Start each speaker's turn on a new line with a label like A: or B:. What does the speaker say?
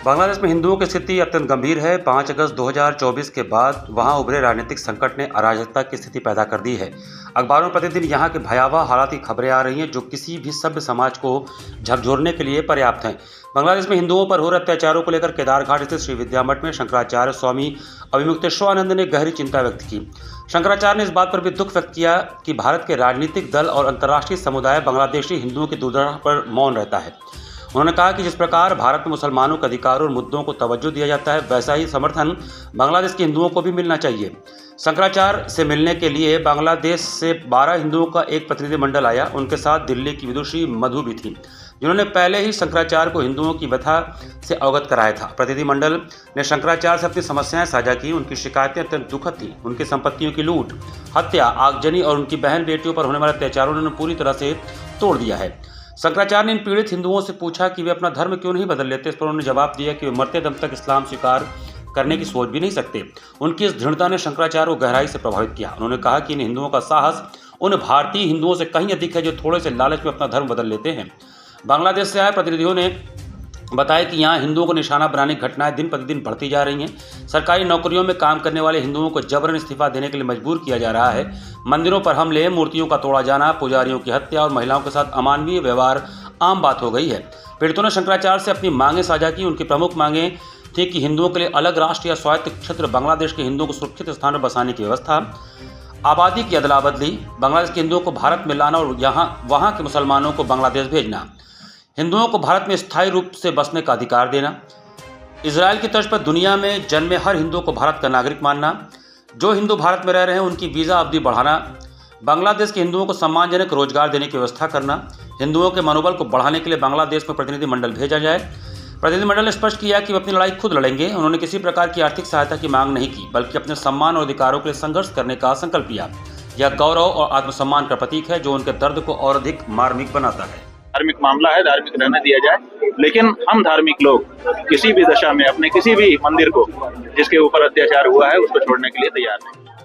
A: बांग्लादेश में हिंदुओं की स्थिति अत्यंत गंभीर है। 5 अगस्त 2024 के बाद वहां उभरे राजनीतिक संकट ने अराजकता की स्थिति पैदा कर दी है। अखबारों में प्रतिदिन यहां के भयावह हालात की खबरें आ रही हैं, जो किसी भी सभ्य समाज को झकझोरने के लिए पर्याप्त हैं। बांग्लादेश में हिंदुओं पर हो रहे अत्याचारों को लेकर केदारघाट स्थित श्री विद्या मठ में शंकराचार्य स्वामी अभिमुक्तेश्वरानंद ने गहरी चिंता व्यक्त की। शंकराचार्य ने इस बात पर भी दुख व्यक्त किया कि भारत के राजनीतिक दल और अंतर्राष्ट्रीय समुदाय बांग्लादेशी हिंदुओं की दुर्दशा पर मौन रहता है। उन्होंने कहा कि जिस प्रकार भारत में मुसलमानों के अधिकारों और मुद्दों को तवज्जो दिया जाता है, वैसा ही समर्थन बांग्लादेश के हिंदुओं को भी मिलना चाहिए। शंकराचार्य से मिलने के लिए बांग्लादेश से 12 हिंदुओं का एक प्रतिनिधिमंडल आया। उनके साथ दिल्ली की विदुषी मधु भी थी, जिन्होंने पहले ही शंकराचार्य को हिंदुओं की व्यथा से अवगत कराया था। प्रतिनिधिमंडल ने शंकराचार्य से अपनी समस्याएं साझा की। उनकी शिकायतें अत्यंत दुखद थी। उनकी संपत्तियों की लूट, हत्या, आगजनी और उनकी बहन बेटियों पर होने वाले अत्याचारों ने उन्हें पूरी तरह से तोड़ दिया है। शंकराचार्य ने इन पीड़ित हिंदुओं से पूछा कि वे अपना धर्म क्यों नहीं बदल लेते। इस पर उन्होंने जवाब दिया कि वे मरते दम तक इस्लाम स्वीकार करने की सोच भी नहीं सकते। उनकी इस दृढ़ता ने शंकराचार्य को गहराई से प्रभावित किया। उन्होंने कहा कि इन हिंदुओं का साहस उन भारतीय हिंदुओं से कहीं अधिक है, जो थोड़े से लालच में अपना धर्म बदल लेते हैं। बांग्लादेश से आए प्रतिनिधियों ने बताया कि यहाँ हिंदुओं को निशाना बनाने की घटनाएं दिन प्रतिदिन बढ़ती जा रही हैं। सरकारी नौकरियों में काम करने वाले हिंदुओं को जबरन इस्तीफा देने के लिए मजबूर किया जा रहा है। मंदिरों पर हमले, मूर्तियों का तोड़ा जाना, पुजारियों की हत्या और महिलाओं के साथ अमानवीय व्यवहार आम बात हो गई है। पीड़ितों ने शंकराचार्य से अपनी मांगें साझा की। उनकी प्रमुख मांगें थी कि हिंदुओं के लिए अलग राष्ट्र या स्वायत्त क्षेत्र, बांग्लादेश के हिंदुओं को सुरक्षित स्थान पर बसाने की व्यवस्था, आबादी की अदला बदली, बांग्लादेश के हिंदुओं को भारत में लाना और वहाँ के मुसलमानों को बांग्लादेश भेजना, हिंदुओं को भारत में स्थायी रूप से बसने का अधिकार देना, इजराइल की तर्ज पर दुनिया में जन्मे हर हिंदू को भारत का नागरिक मानना, जो हिंदू भारत में रह रहे हैं उनकी वीज़ा अवधि बढ़ाना, बांग्लादेश के हिंदुओं को सम्मानजनक रोजगार देने की व्यवस्था करना, हिंदुओं के मनोबल को बढ़ाने के लिए बांग्लादेश में प्रतिनिधिमंडल भेजा जाए। प्रतिनिधिमंडल ने स्पष्ट किया कि वे अपनी लड़ाई खुद लड़ेंगे। उन्होंने किसी प्रकार की आर्थिक सहायता की मांग नहीं की, बल्कि अपने सम्मान और अधिकारों के लिए संघर्ष करने का संकल्प लिया। यह गौरव और आत्मसम्मान का प्रतीक है, जो उनके दर्द को और अधिक मार्मिक बनाता है।
B: धार्मिक मामला है, धार्मिक रहने दिया जाए, लेकिन हम धार्मिक लोग किसी भी दशा में अपने किसी भी मंदिर को जिसके ऊपर अत्याचार हुआ है उसको छोड़ने के लिए तैयार नहीं।